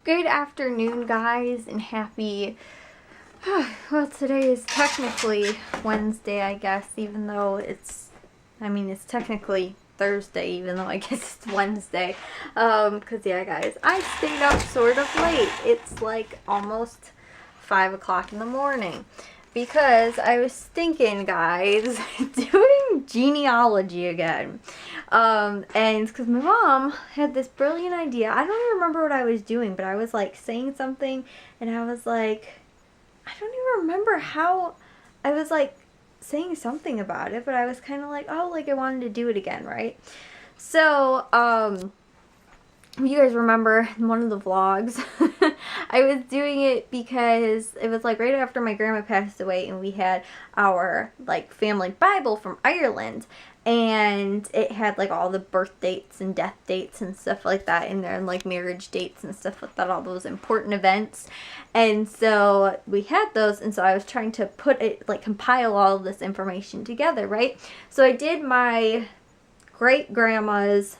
Good afternoon, guys, and happy, well, today is technically Wednesday, I guess, even though it's technically Thursday, even though I guess it's Wednesday, because, yeah, guys, I stayed up sort of late. It's, like, almost 5 o'clock in the morning, because I was thinking, guys, doing genealogy again. And because my mom had this brilliant idea. I don't even remember what I was doing, but I was like saying something and I was like, I don't even remember how I was like saying something about it, but I was kind of like, oh, like I wanted to do it again, right? So, you guys remember in one of the vlogs, I was doing it because it was like right after my grandma passed away and we had our like family Bible from Ireland, and it had like all the birth dates and death dates and stuff like that in there, and like marriage dates and stuff like that, all those important events. And so we had those, and so I was trying to put it, like compile all of this information together, right? So I did my great grandma's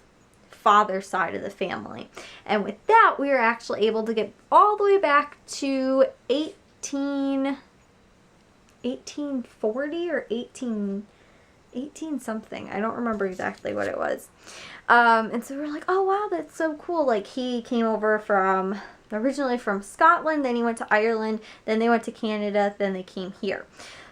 father's side of the family, and with that we were actually able to get all the way back to 1840 or 18 something. I don't remember exactly what it was. And so we're like, oh wow, that's so cool. Like he came over from originally from Scotland, then he went to Ireland, then they went to Canada, then they came here.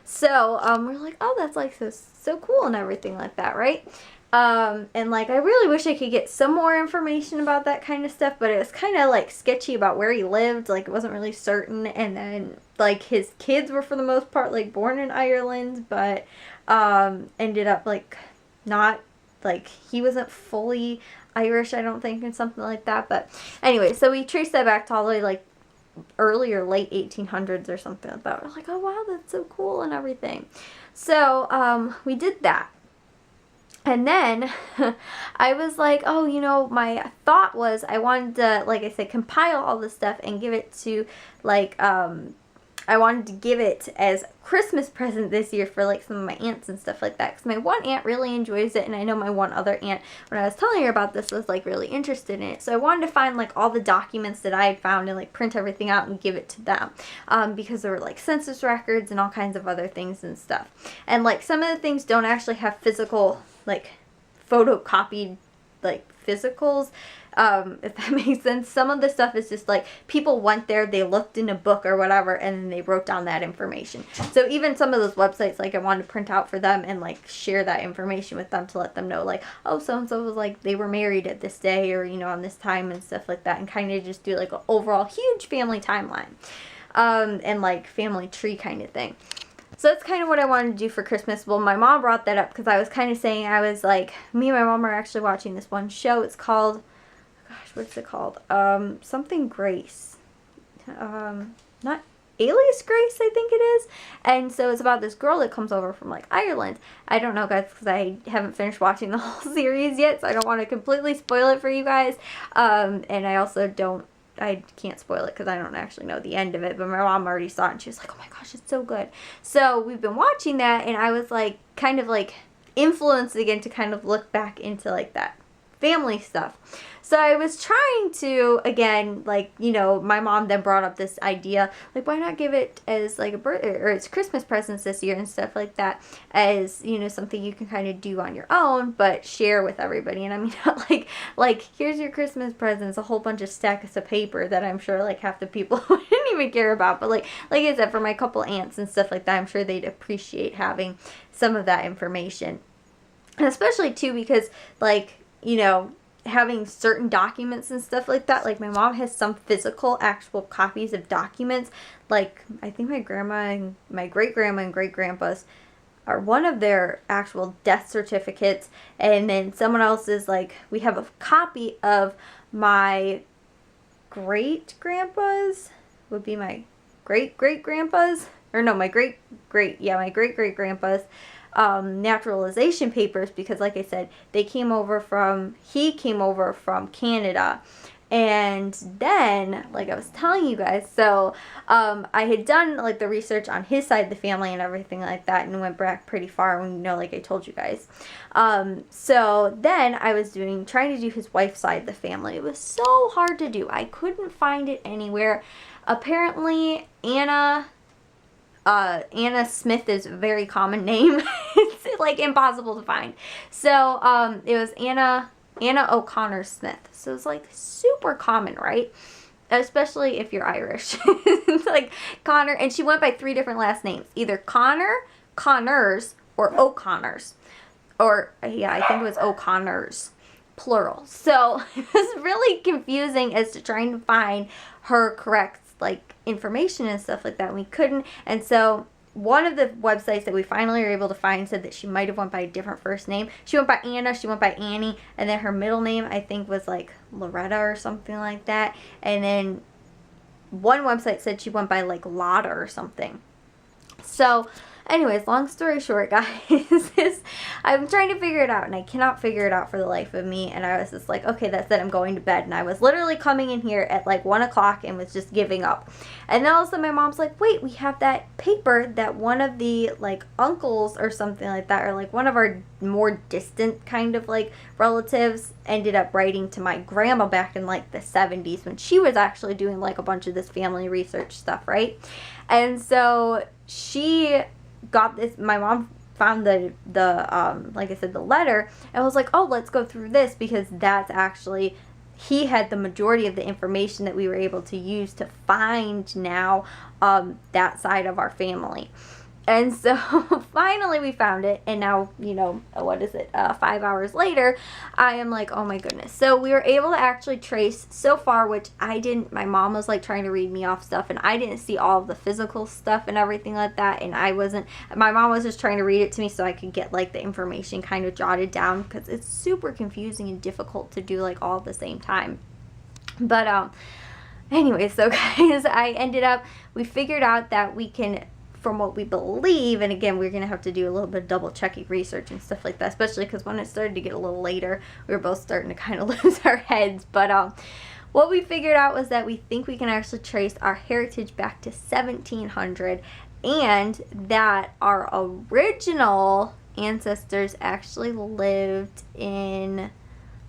So we're like, oh, that's like so cool and everything like that, right? And like I really wish I could get some more information about that kind of stuff, but it was kind of like sketchy about where he lived. Like it wasn't really certain. And then like his kids were for the most part like born in Ireland, but ended up like not, like he wasn't fully Irish, I don't think, and something like that. But anyway, so we traced that back to all the way like early or late 1800s or something like that. We're like, oh wow, that's so cool and everything. So we did that. And then I was like, oh, you know, my thought was I wanted to, like I said, compile all this stuff and give it to, like, I wanted to give it as a Christmas present this year for, like, some of my aunts and stuff like that. Because my one aunt really enjoys it, and I know my one other aunt, when I was telling her about this, was, like, really interested in it. So I wanted to find, like, all the documents that I had found and, like, print everything out and give it to them. Because there were, like, census records and all kinds of other things and stuff. And, like, some of the things don't actually have physical, like, photocopied, like, physicals, if that makes sense. Some of the stuff is just, like, people went there, they looked in a book or whatever, and then they wrote down that information. So even some of those websites, like, I wanted to print out for them and, like, share that information with them to let them know, like, oh, so-and-so was, like, they were married at this day or, you know, on this time and stuff like that, and kind of just do, like, an overall huge family timeline, and, like, family tree kind of thing. So that's kind of what I wanted to do for Christmas. Well, my mom brought that up because I was kind of saying, I was like, me and my mom are actually watching this one show. It's called, gosh, what's it called? Something Grace. Not Alias Grace, I think it is. And so it's about this girl that comes over from, like, Ireland. I don't know, guys, because I haven't finished watching the whole series yet, so I don't want to completely spoil it for you guys. And I also I can't spoil it because I don't actually know the end of it, but my mom already saw it and she was like, oh my gosh, it's so good. So we've been watching that, and I was like kind of like influenced again to kind of look back into like that family stuff. So I was trying to, again, like, you know, my mom then brought up this idea, like, why not give it as, like, a birthday, or it's Christmas presents this year and stuff like that, as, you know, something you can kind of do on your own, but share with everybody. And I mean, not like, here's your Christmas presents, a whole bunch of stacks of paper that I'm sure, like, half the people wouldn't even care about. But, like I said, for my couple aunts and stuff like that, I'm sure they'd appreciate having some of that information. And especially, too, because, like, you know, having certain documents and stuff like that. Like, my mom has some physical, actual copies of documents. Like, I think my grandma and my great-grandma and great-grandpa's are one of their actual death certificates. And then someone else's, like, we have a copy of my great-grandpa's, would be my great-great-grandpa's, or no, my great-great-grandpa's naturalization papers, because like I said, he came over from Canada, And then, like I was telling you guys, so I had done like the research on his side of the family and everything like that, and went back pretty far, when, you know, like I told you guys. So then I was trying to do his wife's side of the family. It was so hard to do. I couldn't find it anywhere. Apparently, Anna Smith is a very common name. It's like impossible to find. So it was Anna O'Connor Smith. So it's like super common, right? Especially if you're Irish. It's like Connor, and she went by 3 different last names. Either Connor, Connors, or O'Connors. Or, yeah, I think it was O'Connors, plural. So it was really confusing as to trying to find her correct, like, information and stuff like that. We couldn't. And so one of the websites that we finally were able to find said that she might have went by a different first name. She went by Anna, she went by Annie, and then her middle name I think was like Loretta or something like that. And then one website said she went by like Lotta or something. So anyways, long story short, guys, is I'm trying to figure it out, and I cannot figure it out for the life of me. And I was just like, okay, that's it, I'm going to bed. And I was literally coming in here at like 1 o'clock and was just giving up. And then all of a sudden my mom's like, wait, we have that paper that one of the like uncles or something like that, or like one of our more distant kind of like relatives, ended up writing to my grandma back in like the 70s, when she was actually doing like a bunch of this family research stuff, right? And so she got this, my mom found the like I said, the letter, and was like, oh, let's go through this, because that's actually, he had the majority of the information that we were able to use to find now that side of our family. And so finally we found it, and now, you know, what is it, 5 hours later, I am like, oh my goodness. So we were able to actually trace so far, which I didn't, my mom was like trying to read me off stuff, and I didn't see all of the physical stuff and everything like that, and I wasn't, my mom was just trying to read it to me so I could get like the information kind of jotted down, because it's super confusing and difficult to do like all at the same time. But anyway, so guys, we figured out that we can, from what we believe, and again, we're going to have to do a little bit of double checking research and stuff like that, especially because when it started to get a little later, we were both starting to kind of lose our heads. But what we figured out was that we think we can actually trace our heritage back to 1700, and that our original ancestors actually lived in,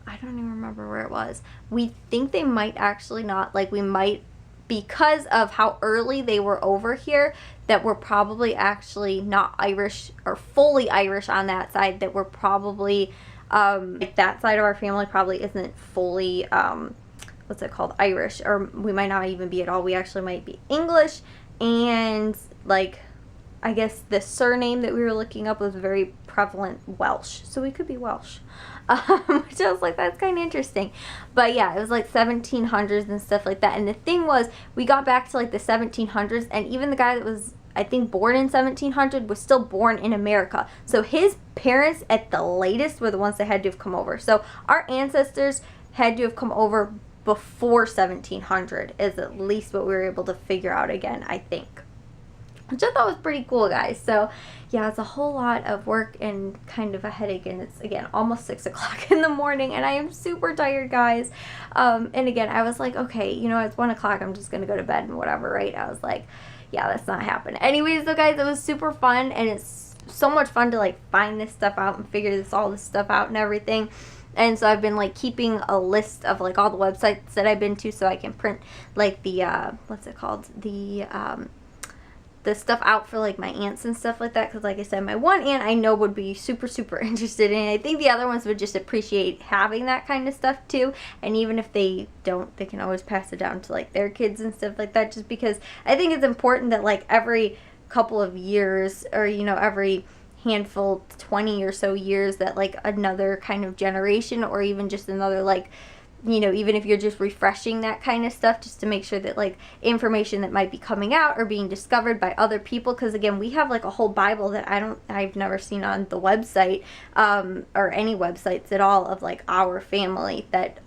I don't even remember where it was. We think they might actually not, like we might, because of how early they were over here, that we're probably actually not Irish or fully Irish on that side, that we're probably, like that side of our family probably isn't fully, what's it called, Irish, or we might not even be at all. We actually might be English, and like, I guess the surname that we were looking up was very prevalent Welsh, so we could be Welsh. Which I was like, that's kind of interesting. But yeah, it was like 1700s and stuff like that. And the thing was, we got back to like the 1700s, and even the guy that was, I think, born in 1700 was still born in America. So his parents at the latest were the ones that had to have come over. So our ancestors had to have come over before 1700 is at least what we were able to figure out again, I think. Which I thought was pretty cool, guys. So yeah, it's a whole lot of work and kind of a headache, and it's, again, almost 6 o'clock in the morning, and I am super tired, guys. And again, I was like, okay, you know, it's 1 o'clock, I'm just gonna go to bed and whatever, right? I was like, yeah, that's not happening. Anyways, so guys, it was super fun, and it's so much fun to like find this stuff out and figure all this stuff out and everything. And so I've been like keeping a list of like all the websites that I've been to, so I can print like the what's it called, the stuff out for like my aunts and stuff like that, because like I said, my one aunt I know would be super interested in it. I think the other ones would just appreciate having that kind of stuff too, and even if they don't, they can always pass it down to like their kids and stuff like that, just because I think it's important that like every couple of years, or you know, every handful, 20 or so years, that like another kind of generation, or even just another, like, you know, even if you're just refreshing that kind of stuff, just to make sure that like information that might be coming out or being discovered by other people, because again, we have like a whole Bible that I've never seen on the website or any websites at all, of like our family, that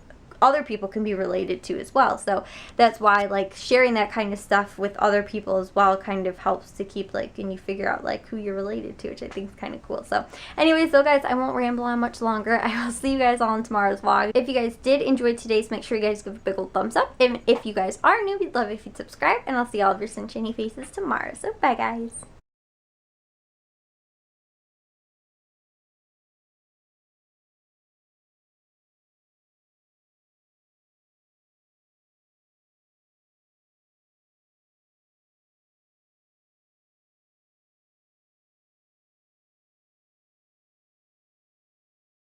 other people can be related to as well. So that's why, like, sharing that kind of stuff with other people as well kind of helps to keep, like, and you figure out, like, who you're related to, which I think is kind of cool. So anyways, so guys, I won't ramble on much longer. I will see you guys all in tomorrow's vlog. If you guys did enjoy today's, make sure you guys give a big old thumbs up. And if you guys are new, we'd love if you'd subscribe, and I'll see all of your sunshiny faces tomorrow. So bye, guys.